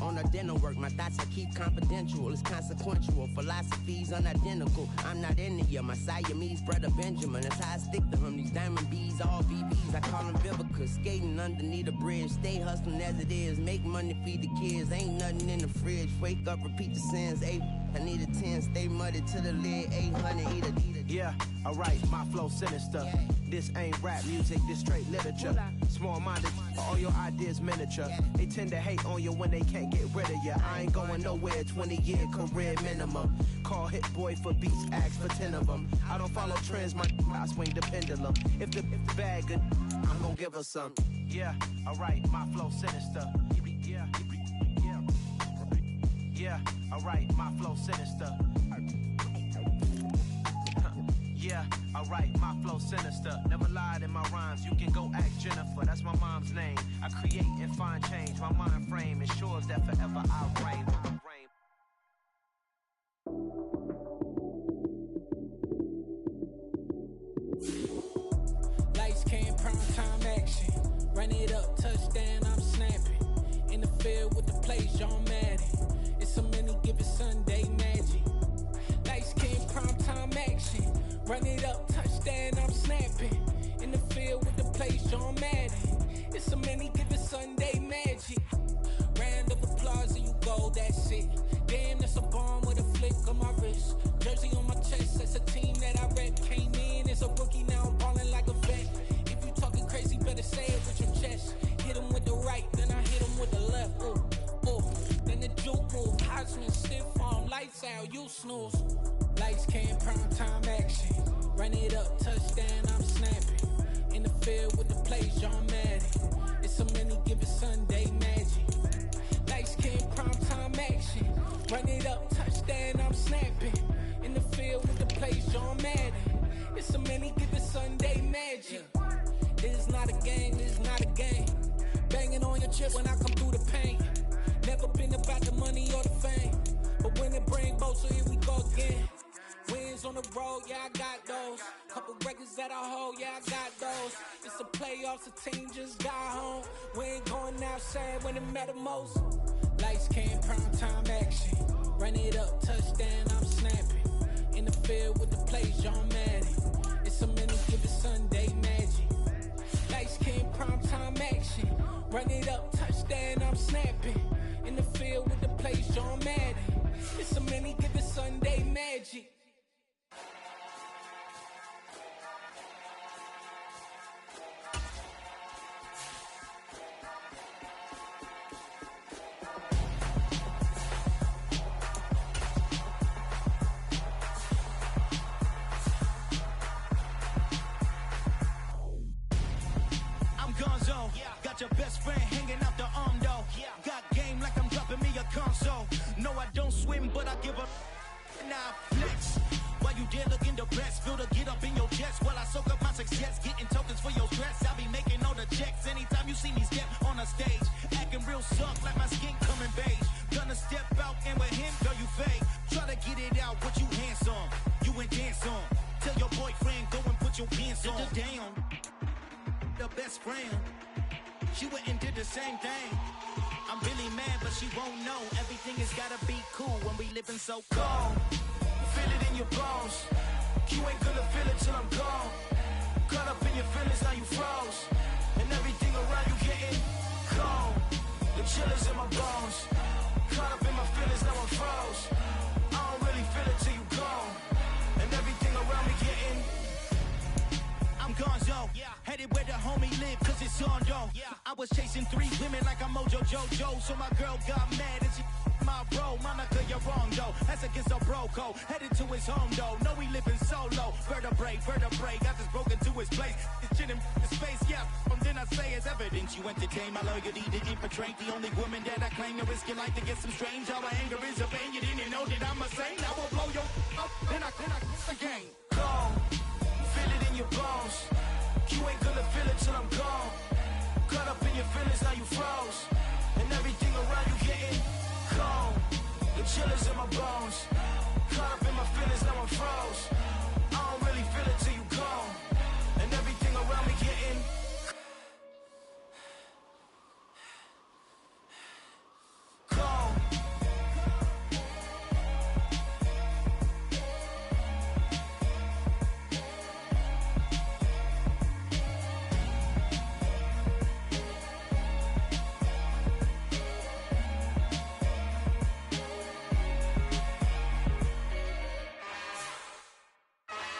on a dinner work. My thoughts I keep confidential, it's consequential. Philosophies unidentical, I'm not into ya. My Siamese brother Benjamin, that's how I stick to him. These diamond bees, all BBs, I call them Vivica. Skating underneath a bridge, stay hustling as it is. Make money, feed the kids, ain't nothing in the fridge. Wake up, repeat the sins, I need a 10, stay muddy to the lid, 800, eat a. Yeah, alright, my flow sinister. This ain't rap music, this straight literature. Small-minded, all your ideas miniature. They tend to hate on you when they can't get rid of you. I ain't going nowhere, 20-year career minimum. Call Hit Boy for beats, ask for 10 of them. I don't follow trends, I swing the pendulum. If the bag good, I'm gon' give her some. Yeah, alright, my flow sinister. Yeah, alright, my flow sinister. Yeah, alright, my flow sinister. Never lied in my rhymes, you can go ask Jennifer. That's my mom's name. I create and find change. My mind frame ensures that forever I'll reign. Lights came, prime time action. Run it up, touchdown, I'm snapping. In the field with the plays, John Madden. It's so many, give it Sunday magic. Lights came, prime time action. Run it up, touchdown, I'm snapping. In the field with the plays, John Madden. It's so many, give it Sunday magic. Round of applause and you go, that's it. Damn, that's a bomb with a flick on my wrist. Jersey on my chest, that's a team that I rep. Came in as a rookie, now I'm ballin' like a vet. If you talking crazy, better say it with your chest. Hit him with the right, then I hit him with the left. Ooh, ooh. Then the juke move, Heisman, stiff arm, lights out, you snooze. Lights came, prime time action. Run it up, touchdown, I'm snapping. In the field with the plays, John Madden. It's so many, give it Sunday magic. Lights came, prime time action. Run it up, touchdown, I'm snapping. In the field with the plays, John Madden. It's so many, give it Sunday magic. This is not a game, this is not a game. Banging on your chip when I come through the pain. Never been about the money or the fame. But when it bring both, so here we go again. Wins on the road, yeah, I got those. Couple records that I hold, yeah, I got those. It's the playoffs, the team just got home. We ain't going outside when it matter most. Lights came, prime time action. Run it up, touchdown, I'm snapping. In the field with the plays, John Madden. It's so many, give it Sunday magic. Lights came, prime time action. Run it up, touchdown, I'm snapping. In the field with the plays, John Madden. It's so many, give it Sunday magic. Got your best friend hanging out the arm though. Got game like I'm dropping me a console. No, I don't swim, but I give a now flex. While you there looking the best, feel the get up in your chest while I soak up my success, getting tokens for your stress. I'll be making all the checks anytime you see me step on a stage, acting real soft like my skin coming beige. Gonna step out and with him, girl, you fake. Try to get it out, but you handsome. You ain't dance on. Tell your boyfriend go and put your pants on. Down. a best friend. She went and did the same thing. I'm really mad, but she won't know. Everything has gotta be cool when we living so cold. Feel it in your bones. You ain't gonna feel it till I'm gone. Caught up in your feelings, now you froze. And everything around you getting cold. The chill is in my bones. Caught up in my feelings, now I'm froze. I don't really feel it till you gone. And everything around me getting I'm gonzo, headed where the homie live, cause it's on though. I was chasing 3 women like I'm Mojo Jojo, so my girl got mad and she my bro. Monica, you're wrong though, that's against a bro code. Headed to his home though, no we living solo. Vertebrae, got this broken to his place. His chin in his face, then I say it's evidence. You entertain my loyalty to infiltrate the only woman that I claim to risk your life to get some strange. All my anger is a pain, you didn't know that I'm a saint. I will blow your up, then I quit the game. Go. Feel it in your bones. You ain't gonna feel it till I'm gone. Caught up in your feelings, now you froze. And everything around you getting cold. The chill is in my bones. Caught up in my feelings, now I'm froze. I don't really feel it till you gone. And everything around me getting cold.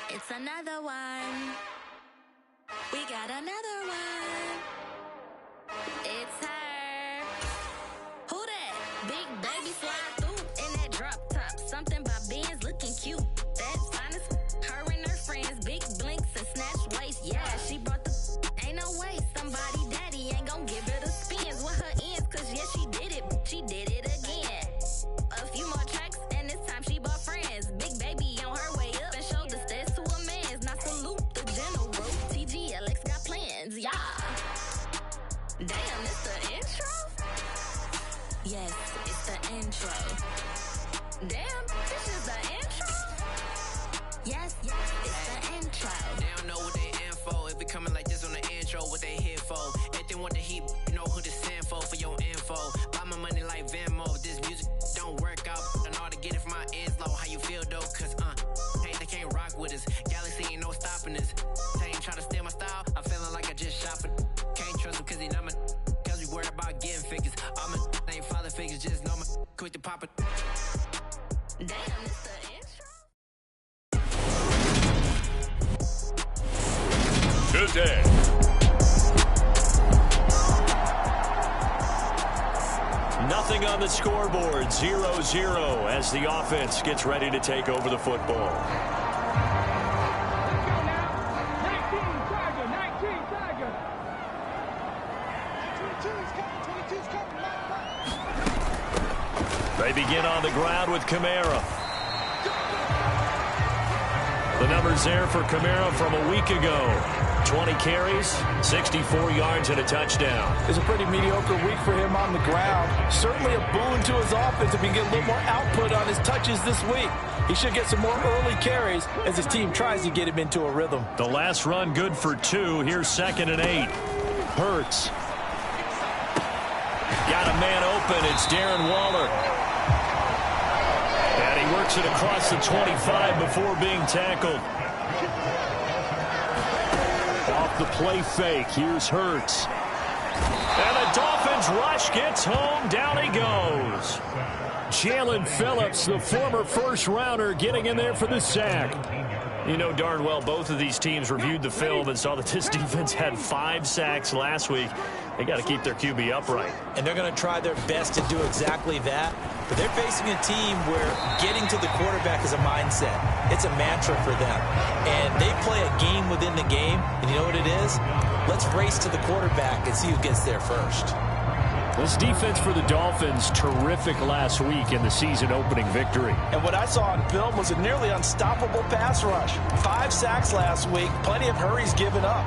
It's another one. We got another one. It's her. Who that? Big baby slide through in that drop top. Something by Benz looking cute. That's honest. Her and her friends, big blinks and snatch waist. Yeah, she brought the. Ain't no way somebody daddy ain't gon' give her the spins with her ends. Cause yeah, she did it. She did it again. A few more tracks and this time she bought friends. Big baby on her way up and showed the stairs to a man's. Now salute the general. TGLX got plans, yeah. Damn, it's the intro? Yes, it's the intro. Damn, this is the intro? Yes, it's the intro. They don't know what they in for. If we coming like this on the intro, what they here for? If they want the heat, you know who to send for your info. Buy my money like Venmo. This music don't work out. I know how to get it from my ends low. How you feel though? Cause hey, they can't rock with us. Galaxy ain't no stopping us. They ain't trying to steal my style. I'm feeling like I just shot for. Can't trust them cause they not my. Cause we worried about getting figures. All my ain't father figures, just know my quick to pop it. Damn, it's the intro? Today. Nothing on the scoreboard, 0-0 as the offense gets ready to take over the football. They begin on the ground with Kamara. The numbers there for Kamara from a week ago. 20 carries, 64 yards, and a touchdown. It's a pretty mediocre week for him on the ground. Certainly a boon to his offense if he can get a little more output on his touches this week. He should get some more early carries as his team tries to get him into a rhythm. The last run good for 2. Here's 2nd and 8. Hurts. Got a man open. It's Darren Waller. And he works it across the 25 before being tackled. Off the play fake. Here's Hurts. And the Dolphins rush gets home. Down he goes. Jalen Phillips, the former first-rounder, getting in there for the sack. You know darn well both of these teams reviewed the film and saw that this defense had 5 sacks last week. They got to keep their QB upright. And they're going to try their best to do exactly that. But they're facing a team where getting to the quarterback is a mindset. It's a mantra for them. And they play a game within the game. And you know what it is? Let's race to the quarterback and see who gets there first. This defense for the Dolphins, terrific last week in the season-opening victory. And what I saw on film was a nearly unstoppable pass rush. 5 sacks last week, plenty of hurries given up.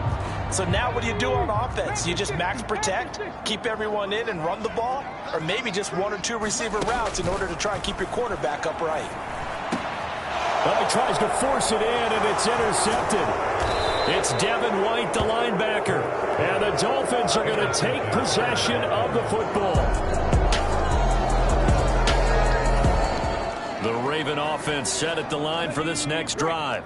So now what do you do on offense? You just max protect, keep everyone in and run the ball? Or maybe just 1 or 2 receiver routes in order to try and keep your quarterback upright? Well, he tries to force it in, and it's intercepted. It's Devin White, the linebacker. And the Dolphins are going to take possession of the football. The Raven offense set at the line for this next drive.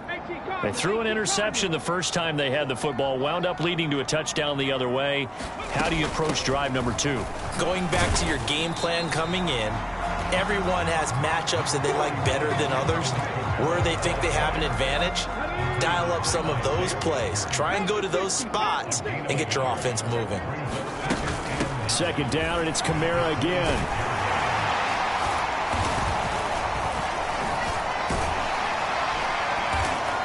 They threw an interception the first time they had the football, wound up leading to a touchdown the other way. How do you approach drive number 2? Going back to your game plan coming in, everyone has matchups that they like better than others, where they think they have an advantage. Dial up some of those plays. Try and go to those spots and get your offense moving. Second down, and it's Kamara again.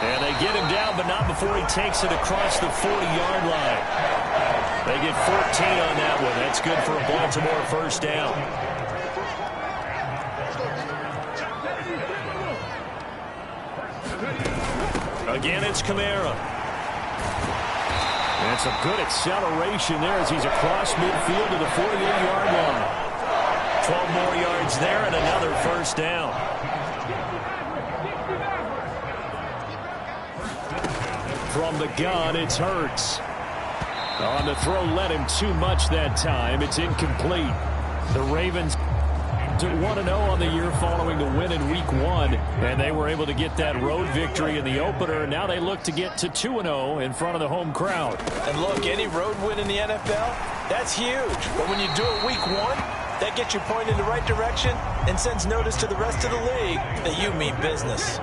And they get him down, but not before he takes it across the 40-yard line. They get 14 on that one. That's good for a Baltimore first down. Again, it's Kamara. And it's a good acceleration there as he's across midfield to the 48-yard line. 12 more yards there and another first down. From the gun, it's Hurts. On the throw, led him too much that time. It's incomplete. The Ravens to 1-0 on the year following the win in Week 1, and they were able to get that road victory in the opener, and now they look to get to 2-0 in front of the home crowd. And look, any road win in the NFL, that's huge. But when you do it Week 1, that gets you pointed in the right direction and sends notice to the rest of the league that you mean business.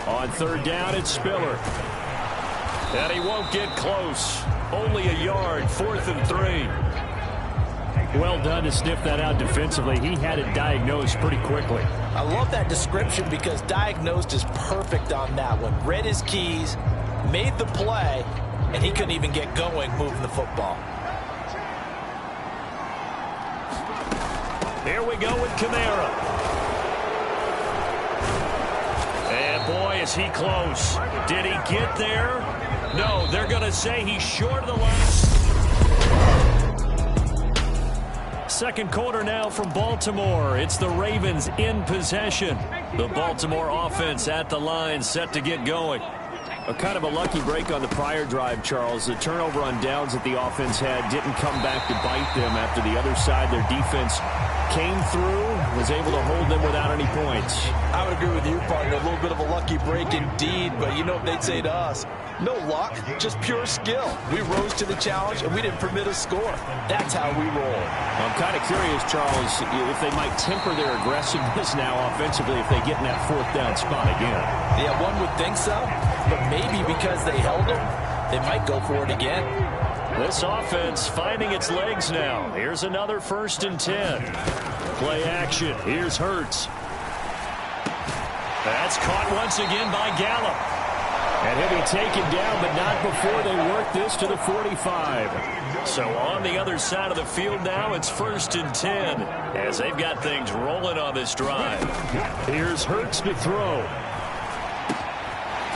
On third down, it's Spiller. And he won't get close. Only a yard, 4th and 3. Well done to sniff that out defensively. He had it diagnosed pretty quickly. I love that description because diagnosed is perfect on that one. Read his keys, made the play, and he couldn't even get going moving the football. Here we go with Kamara. And boy, is he close. Did he get there? No, they're going to say he's short of the line. Second quarter now from Baltimore. It's the Ravens in possession. The Baltimore offense at the line, set to get going. A kind of a lucky break on the prior drive, Charles. The turnover on downs that the offense had didn't come back to bite them after the other side. Their defense came through, was able to hold them without any points. I would agree with you, partner. A little bit of a lucky break indeed, but you know what they'd say to us? No luck, just pure skill. We rose to the challenge, and we didn't permit a score. That's how we roll. I'm kind of curious, Charles, if they might temper their aggressiveness now offensively if they get in that 4th down spot again. Yeah, one would think so, but maybe because they held them, they might go for it again. This offense finding its legs now. Here's another 1st and 10. Play action. Here's Hurts. That's caught once again by Gallup. And he'll be taken down, but not before they work this to the 45. So on the other side of the field now, it's 1st and 10 as they've got things rolling on this drive. Here's Hurts to throw.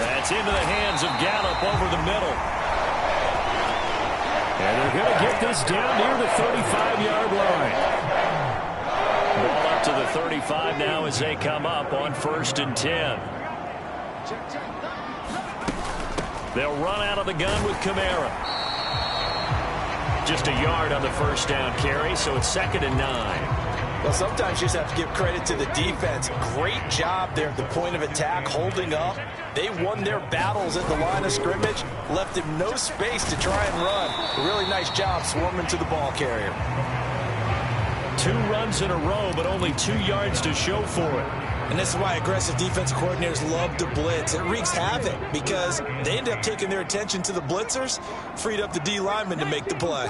That's into the hands of Gallup over the middle. And they're going to get this down near the 35-yard line. Ball up to the 35 now as they come up on 1st and 10. They'll run out of the gun with Kamara. Just a yard on the first down carry, so it's 2nd and 9. Well, sometimes you just have to give credit to the defense. Great job there at the point of attack, holding up. They won their battles at the line of scrimmage, left him no space to try and run. A really nice job swarming to the ball carrier. 2 runs in a row, but only 2 yards to show for it. And this is why aggressive defensive coordinators love to blitz. It wreaks havoc because they end up taking their attention to the blitzers, freed up the D lineman to make the play.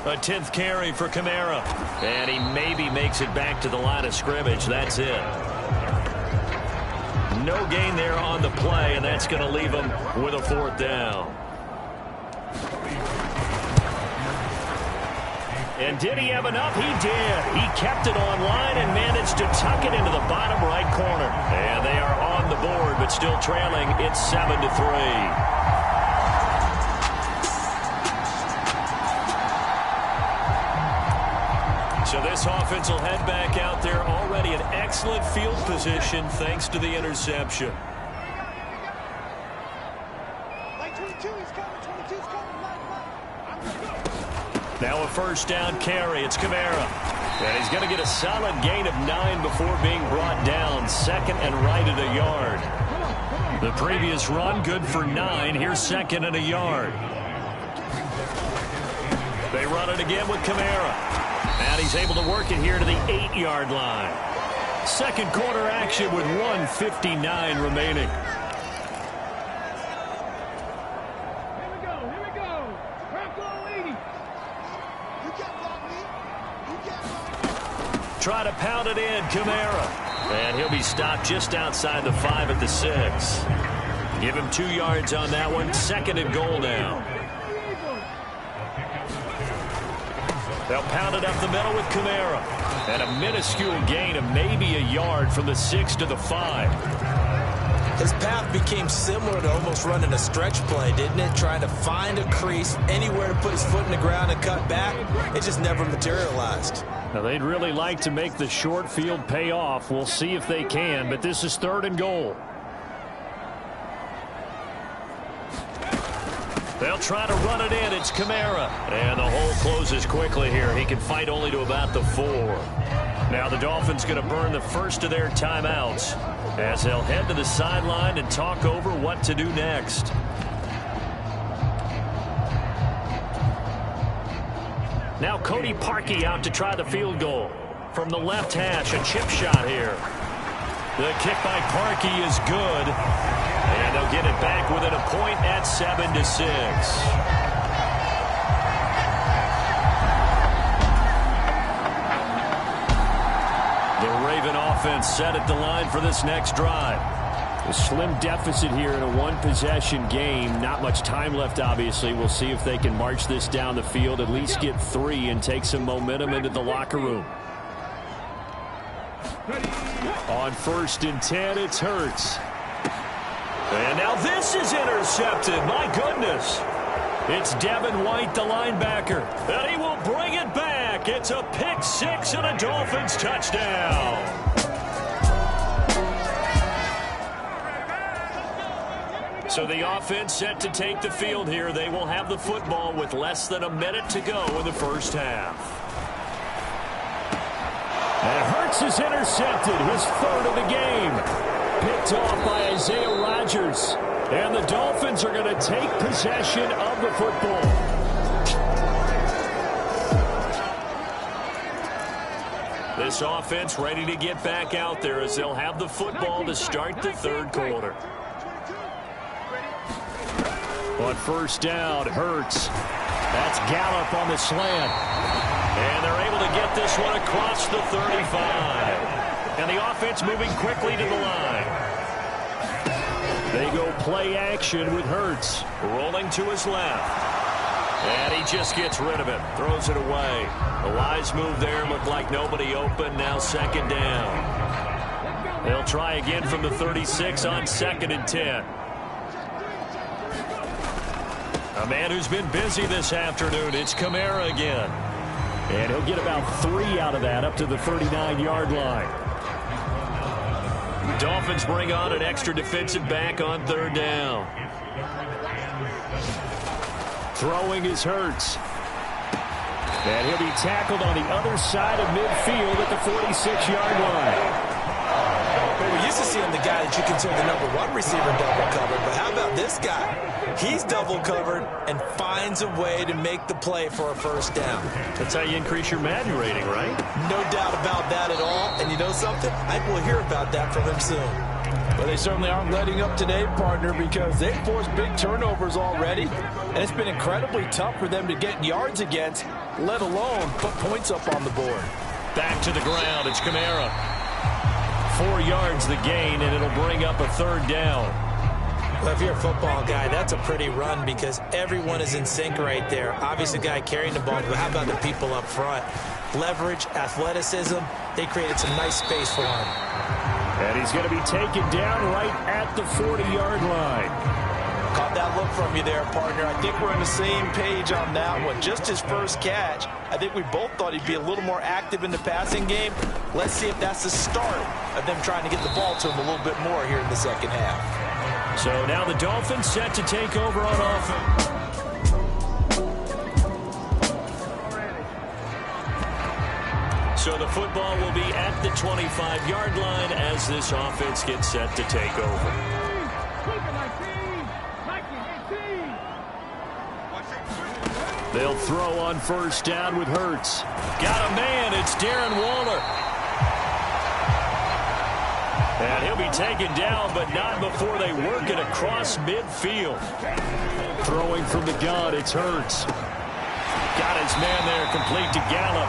A 10th carry for Kamara. And he maybe makes it back to the line of scrimmage. That's it. No gain there on the play, and that's going to leave him with a 4th down. And did he have enough? He did. He kept it on line and managed to tuck it into the bottom right corner. And they are on the board, but still trailing. It's 7-3. So this This offense will head back out there, already in excellent field position thanks to the interception. Now a first down carry. It's Kamara. And he's going to get a solid gain of 9 before being brought down. Second and right at a yard. The previous run, good for 9. Here's second and a yard. They run it again with Kamara. And he's able to work it here to the 8-yard line. Second quarter action with 1:59 remaining. Try to pound it in, Kamara. And he'll be stopped just outside the 5 at the 6. Give him 2 yards on that one. Second and goal now. They'll pound it up the middle with Kamara. And a minuscule gain of maybe a yard from the 6 to the 5. His path became similar to almost running a stretch play, didn't it? Trying to find a crease, anywhere to put his foot in the ground and cut back. It just never materialized. Now, they'd really like to make the short field pay off. We'll see if they can, but this is third and goal. They'll try to run it in. It's Kamara. And the hole closes quickly here. He can fight only to about the 4. Now the Dolphins going to burn the first of their timeouts as they'll head to the sideline and talk over what to do next. Now Cody Parkey out to try the field goal. From the left hash, a chip shot here. The kick by Parkey is good. And they'll get it back within a point at 7-6. The Raven offense set at the line for this next drive. A slim deficit here in a one-possession game. Not much time left, obviously. We'll see if they can march this down the field, at least get 3, and take some momentum into the locker room. On 1st and 10, it's Hurts. And now this is intercepted. My goodness. It's Devin White, the linebacker. And he will bring it back. It's a pick 6 and a Dolphins touchdown. So the offense set to take the field here. They will have the football with less than a minute to go in the first half. And Hurts is intercepted, his 3rd of the game. Picked off by Isaiah Rodgers. And the Dolphins are going to take possession of the football. This offense ready to get back out there as they'll have the football to start the third quarter. On first down, Hurts. That's Gallup on the slant. And they're able to get this one across the 35. And the offense moving quickly to the line. They go play action with Hurts. Rolling to his left. And he just gets rid of it. Throws it away. A wise move there. Looked like nobody open. Now second down. They'll try again from the 36 on 2nd and 10. A man who's been busy this afternoon. It's Kamara again. And he'll get about 3 out of that up to the 39-yard line. Dolphins bring on an extra defensive back on 3rd down. Throwing is Hurts. And he'll be tackled on the other side of midfield at the 46-yard line. Well, we're used to seeing the guy that you consider the #1 receiver double covered, but how about this guy? He's double covered and finds a way to make the play for a first down. That's how you increase your Madden rating, right? No doubt about that at all. And you know something? I think we'll hear about that from him soon. Well, they certainly aren't letting up today, partner, because they've forced big turnovers already. And it's been incredibly tough for them to get yards against, let alone put points up on the board. Back to the ground. It's Kamara. 4 yards the gain, and it'll bring up a 3rd down. Well, if you're a football guy, that's a pretty run because everyone is in sync right there. Obviously, the guy carrying the ball, but how about the people up front? Leverage, athleticism, they created some nice space for him. And he's going to be taken down right at the 40-yard line. Caught that look from you there, partner. I think we're on the same page on that one. Just his first catch. I think we both thought he'd be a little more active in the passing game. Let's see if that's the start of them trying to get the ball to him a little bit more here in the second half. So now the Dolphins set to take over on offense. So the football will be at the 25-yard line as this offense gets set to take over. They'll throw on first down with Hurts. Got a man. It's Darren Waller. And he'll be taken down, but not before they work it across midfield. Throwing from the gun, it's Hurts. Got his man there, complete to Gallup.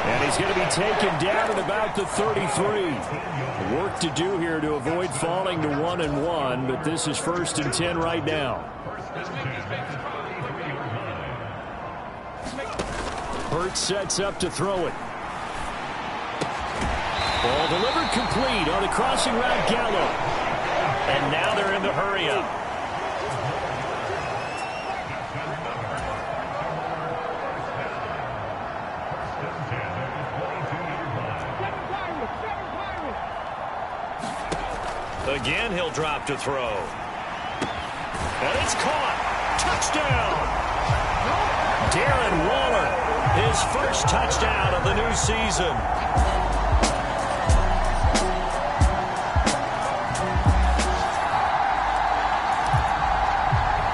And he's going to be taken down at about the 33. Work to do here to avoid falling to 1-1, but this is 1st and 10 right now. Hurts sets up to throw it. Ball delivered complete on the crossing route, Gallup. And now they're in the hurry-up. Again, he'll drop to throw. And it's caught. Touchdown. Darren Waller, his first touchdown of the new season.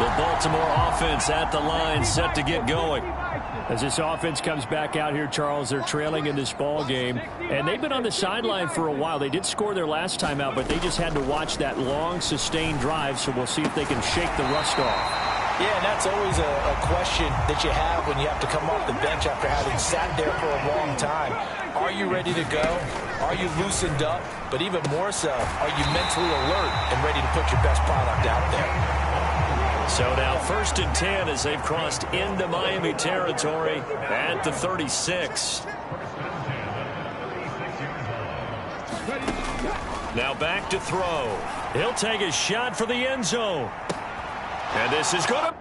The Baltimore offense at the line set to get going. As this offense comes back out here, Charles, they're trailing in this ball game, and they've been on the sideline for a while. They did score their last time out, but they just had to watch that long, sustained drive, so we'll see if they can shake the rust off. Yeah, and that's always a question that you have when you have to come off the bench after having sat there for a long time. Are you ready to go? Are you loosened up? But even more so, are you mentally alert and ready to put your best product out there? So now 1st and 10 as they've crossed into Miami territory at the 36. Now back to throw. He'll take a shot for the end zone. And this is going to